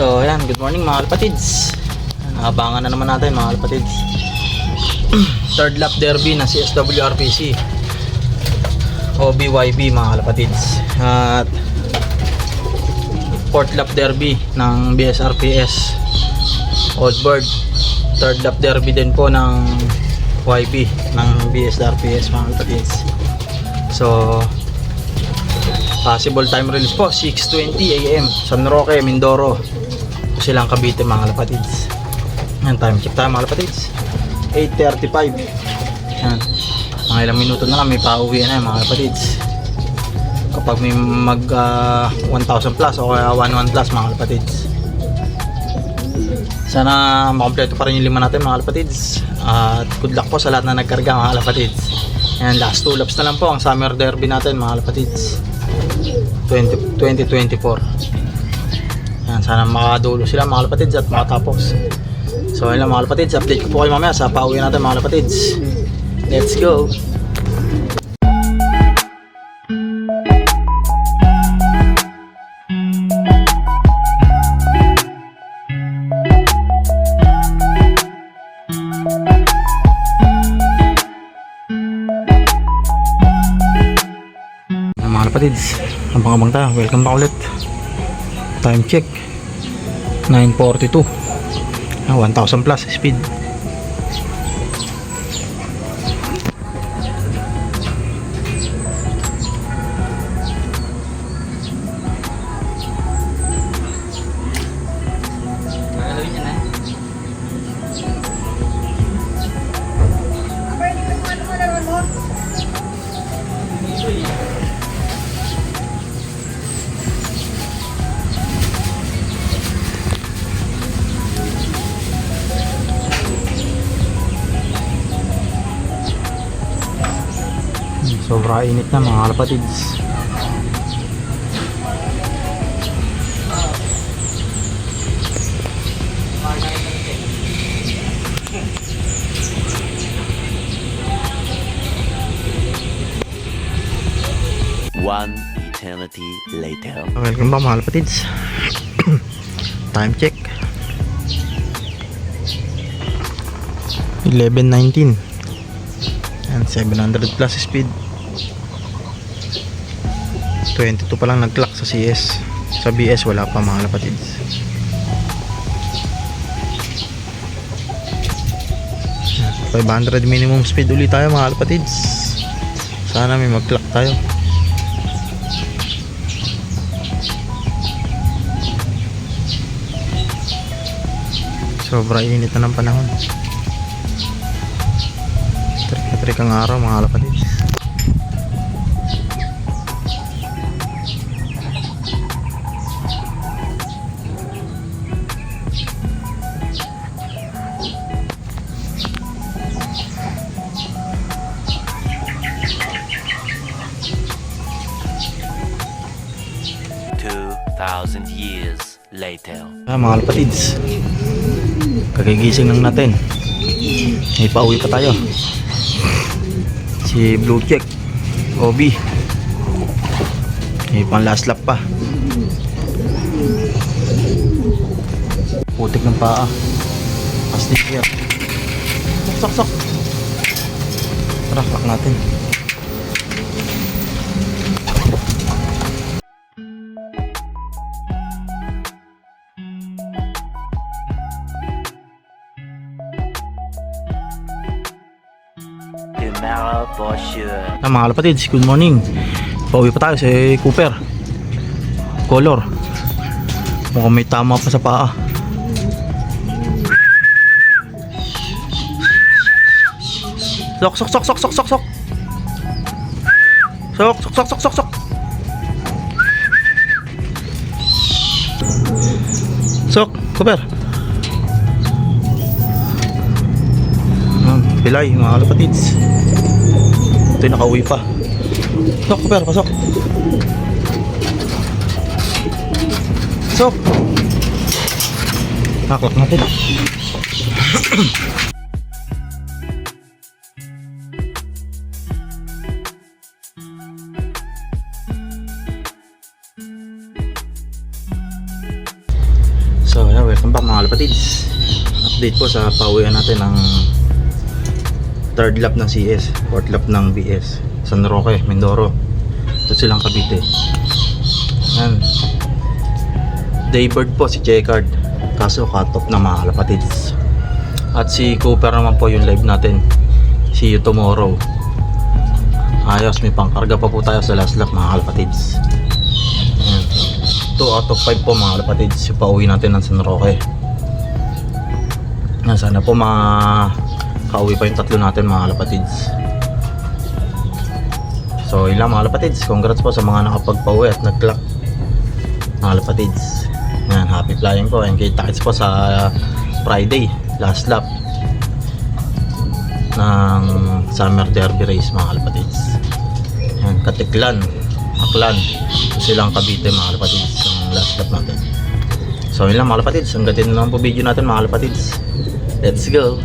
So ayan, good morning mga kalapatids. Nakabangan na naman natin mga kalapatids. Third lap derby na CSWRPC o BYB mga kalapatids. At fourth lap derby ng BSRPS Old Bird. Third lap derby din po ng YB ng BSRPS mga kalapatids. So possible time release po 6:20 AM San Roque, Mindoro, silang Cavite mga kalapatids. Yan, time check tayo mga kalapatids, 8:35. Yan, mga ilang minuto na lang may pauwi na yan mga kalapatids. Kapag may mag 1,000 plus o kaya 1,1 plus mga kalapatids, sana makompleto pa rin yung 5 natin mga kalapatids. At good luck po sa lahat na nagkarga mga kalapatids. Yan, last 2 laps na lang po ang summer derby natin mga kalapatids 2024. Yan, sana makadulo sila mga kalapatids at makatapos. So ayun lang mga kalapatids, update ko po kayo mamaya sa pauwi natin mga kalapatids. Let's go. Mga kalapatids, abang-abang tayo, welcome back ulit. Time check 9:42. 1,000 plus speed. Sobra init na mga kalapatids. One eternity later. Welcome back mga kalapatids. Time check 11:19 and 700 plus speed. 22 pa lang nag-clock sa CS. Sa BS wala pa mga kalapatids. 500 minimum speed ulit tayo mga kalapatids. Sana may mag-clock tayo. Sobrang init na ng panahon. Trik na trik ang araw mga kalapatids. Thousand years later. Mga kalapatids, kagigising lang natin. May pauwi pa tayo. Si Blue Check Obi may pang last lap pa. Putik ng paa. Plastic here. Sok. Tara, lock natin. Tomorrow for sure. Mga kalapatids, good morning. Pauwi pa tayo sa Cooper Color. Mukhang may tama pa sa paa. Sok. Sok, Cooper. Pilay, mga kalapatids. Ito yung nakauwi pa. Sok, Cooper, pasok. Sok. Naklak natin. So, yeah, welcome back mga kalapatids. Update po sa pauwian natin ng third lap ng CS, fourth lap ng BS, San Roque, Mindoro. Ito silang Cavite. Yan. Daybird po si Checkered, kaso cut off na mga kalapatids. At si Cooper naman po yung live natin. See you tomorrow. Ayos, may pangkarga pa po tayo sa last lap mga kalapatids. Yan. 2 out of 5 po mga kalapatids yung pauwi natin ng San Roque. Yan, sana po kauwi pa yung tatlo natin mga kalapatids. So yun lang mga kalapatids, congrats po sa mga nakapagpauwi at nag-clock mga kalapatids. Yan, happy flying po and kita-kits po sa Friday last lap ng Summer Derby Race mga kalapatids. Yan, Katiklan, Aklan, silang Cavite mga kalapatids ang last lap natin. So yun lang mga kalapatids, hanggang dito na lang po video natin mga kalapatids. Let's go!